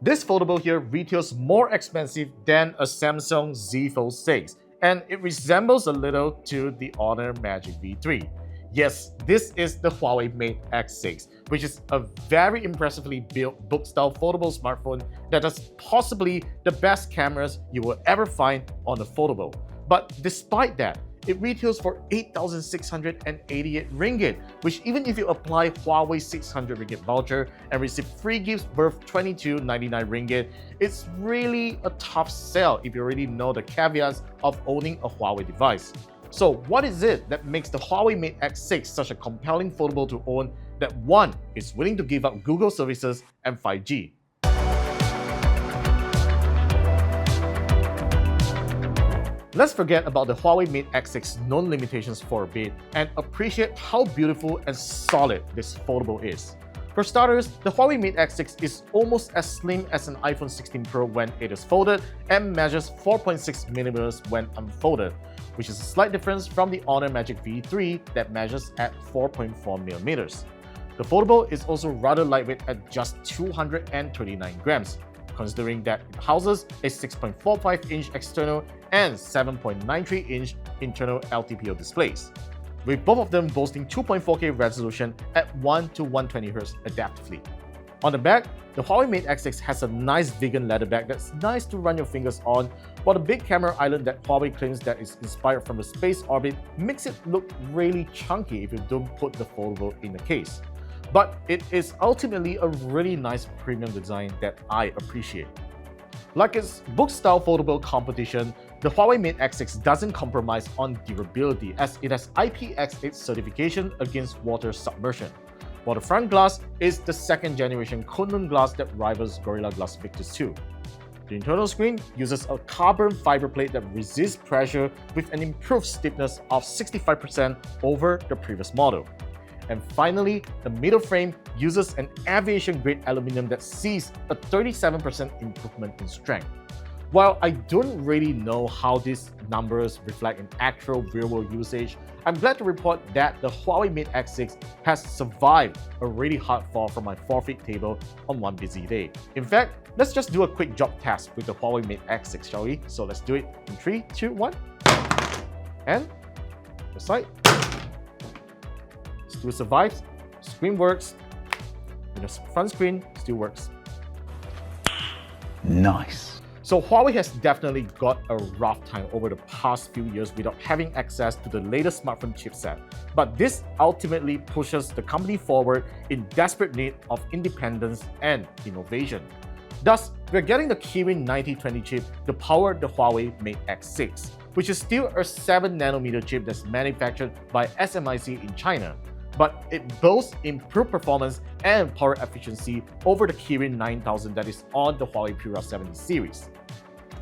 This foldable here retails more expensive than a Samsung Z Fold 6, and it resembles a little to the Honor Magic V3. Yes, this is the Huawei Mate X6, which is a very impressively built book-style foldable smartphone that has possibly the best cameras you will ever find on a foldable. But despite that, it retails for 8,688 ringgit, which even if you apply Huawei 600 ringgit voucher and receive free gifts worth 22.99 ringgit, it's really a tough sell if you already know the caveats of owning a Huawei device. So what is it that makes the Huawei Mate X6 such a compelling foldable to own that one is willing to give up Google services and 5G? Let's forget about the Huawei Mate X6 known limitations for a bit and appreciate how beautiful and solid this foldable is. For starters, the Huawei Mate X6 is almost as slim as an iPhone 16 Pro when it is folded and measures 4.6mm when unfolded, which is a slight difference from the Honor Magic V3 that measures at 4.4mm. The foldable is also rather lightweight at just 239 grams, considering that it houses a 6.45-inch external and 7.93-inch internal LTPO displays, with both of them boasting 2.4K resolution at 1 to 120Hz adaptively. On the back, the Huawei Mate X6 has a nice vegan leather bag that's nice to run your fingers on, while the big camera island that Huawei claims that is inspired from the space orbit makes it look really chunky if you don't put the foldable in the case. But it is ultimately a really nice premium design that I appreciate. Like its book-style foldable competition, the Huawei Mate X6 doesn't compromise on durability as it has IPX8 certification against water submersion, while the front glass is the second-generation Kunlun glass that rivals Gorilla Glass Victus 2. The internal screen uses a carbon fiber plate that resists pressure with an improved stiffness of 65% over the previous model. And finally, the middle frame uses an aviation-grade aluminum that sees a 37% improvement in strength. While I don't really know how these numbers reflect in actual real-world usage, I'm glad to report that the Huawei Mate X6 has survived a really hard fall from my 4-feet table on one busy day. In fact, let's just do a quick job test with the Huawei Mate X6, shall we? So let's do it in 3, 2, 1. And the side. Still survives, screen works, and the front screen still works. Nice. So Huawei has definitely got a rough time over the past few years without having access to the latest smartphone chipset. But this ultimately pushes the company forward in desperate need of independence and innovation. Thus, we're getting the Kirin 9020 chip to power the Huawei Mate X6, which is still a 7nm chip that's manufactured by SMIC in China. But it boasts improved performance and power efficiency over the Kirin 9000 that is on the Huawei Pura 70 series.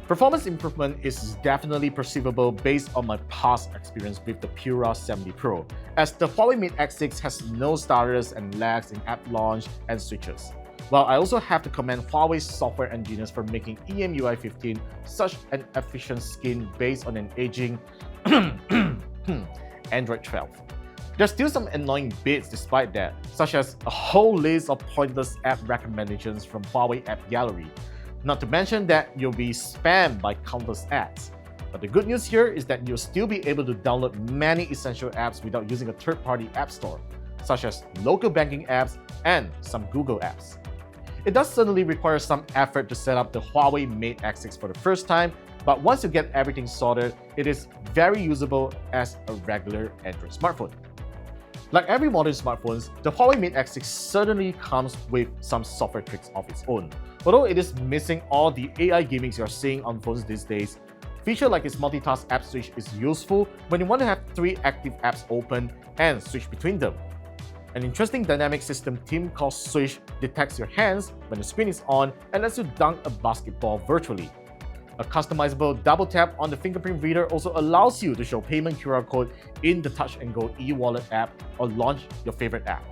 Performance improvement is definitely perceivable based on my past experience with the Pura 70 Pro, as the Huawei Mate X6 has no stutters and lags in app launch and switches. While I also have to commend Huawei's software engineers for making EMUI 15 such an efficient skin based on an aging Android 12. There's still some annoying bits despite that, such as a whole list of pointless app recommendations from Huawei App Gallery. Not to mention that you'll be spammed by countless ads. But the good news here is that you'll still be able to download many essential apps without using a third-party app store, such as local banking apps and some Google apps. It does certainly require some effort to set up the Huawei Mate X6 for the first time, but once you get everything sorted, it is very usable as a regular Android smartphone. Like every modern smartphones, the Huawei Mate X6 certainly comes with some software tricks of its own. Although it is missing all the AI gimmicks you're seeing on phones these days, feature like its multitask app switch is useful when you want to have 3 active apps open and switch between them. An interesting dynamic system team called Swish detects your hands when the screen is on and lets you dunk a basketball virtually. A customizable double tap on the fingerprint reader also allows you to show payment QR code in the Touch & Go e-wallet app or launch your favorite app.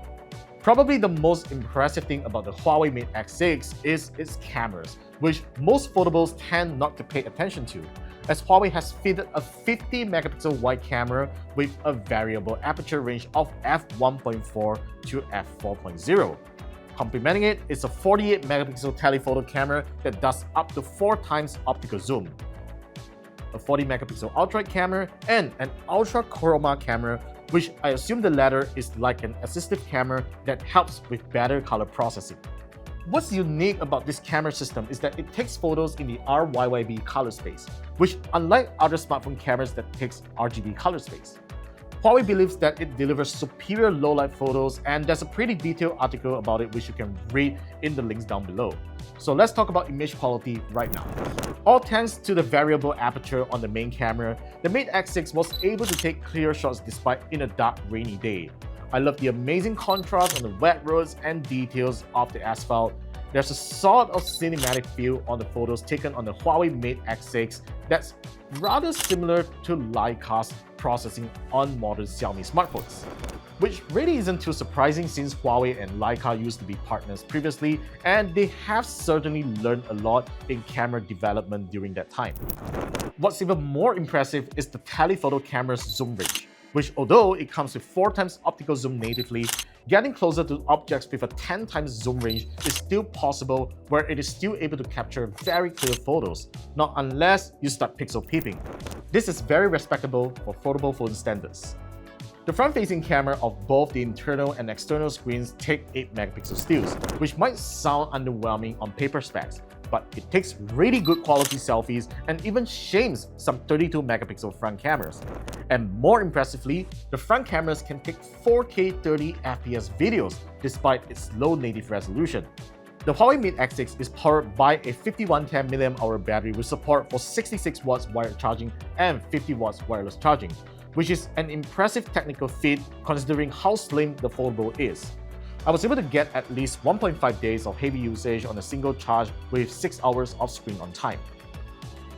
Probably the most impressive thing about the Huawei Mate X6 is its cameras, which most foldables tend not to pay attention to, as Huawei has fitted a 50-megapixel wide camera with a variable aperture range of f1.4 to f4.0. Complementing it is a 48 megapixel telephoto camera that does up to 4 times optical zoom, a 40 megapixel ultra-wide camera, and an ultra chroma camera, which I assume the latter is like an assistive camera that helps with better color processing. What's unique about this camera system is that it takes photos in the RYYB color space, which unlike other smartphone cameras that takes RGB color space. Huawei believes that it delivers superior low-light photos, and there's a pretty detailed article about it which you can read in the links down below. So let's talk about image quality right now. All thanks to the variable aperture on the main camera, the Mate X6 was able to take clear shots despite in a dark, rainy day. I love the amazing contrast on the wet roads and details of the asphalt. There's a sort of cinematic feel on the photos taken on the Huawei Mate X6 that's rather similar to Leica's processing on modern Xiaomi smartphones. Which really isn't too surprising since Huawei and Leica used to be partners previously, and they have certainly learned a lot in camera development during that time. What's even more impressive is the telephoto camera's zoom range, which although it comes with 4 times optical zoom natively, getting closer to objects with a 10 times zoom range is still possible, where it is still able to capture very clear photos, not unless you start pixel peeping. This is very respectable for foldable phone standards. The front-facing camera of both the internal and external screens take 8 megapixel stills, which might sound underwhelming on paper specs, but it takes really good quality selfies and even shames some 32 megapixel front cameras. And more impressively, the front cameras can take 4K 30fps videos despite its low native resolution. The Huawei Mate X6 is powered by a 5110 mAh battery with support for 66 watts wired charging and 50 watts wireless charging, which is an impressive technical feat considering how slim the foldable is. I was able to get at least 1.5 days of heavy usage on a single charge with 6 hours of screen on time.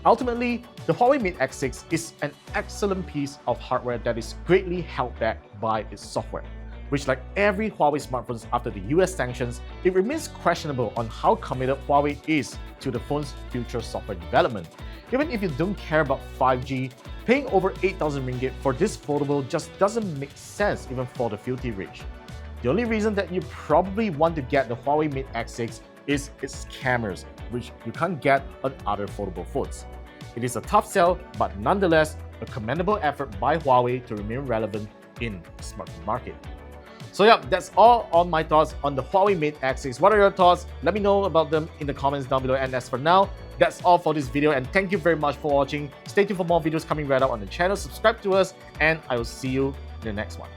Ultimately, the Huawei Mate X6 is an excellent piece of hardware that is greatly held back by its software, which like every Huawei smartphones after the US sanctions, it remains questionable on how committed Huawei is to the phone's future software development. Even if you don't care about 5G, paying over 8,000 ringgit for this foldable just doesn't make sense even for the filthy rich. The only reason that you probably want to get the Huawei Mate X6 is its cameras, which you can't get on other foldable phones. It is a tough sell, but nonetheless, a commendable effort by Huawei to remain relevant in the smartphone market. So yeah, that's all on my thoughts on the Huawei Mate X6. What are your thoughts? Let me know about them in the comments down below. And as for now, that's all for this video, and thank you very much for watching. Stay tuned for more videos coming right up on the channel. Subscribe to us, and I will see you in the next one.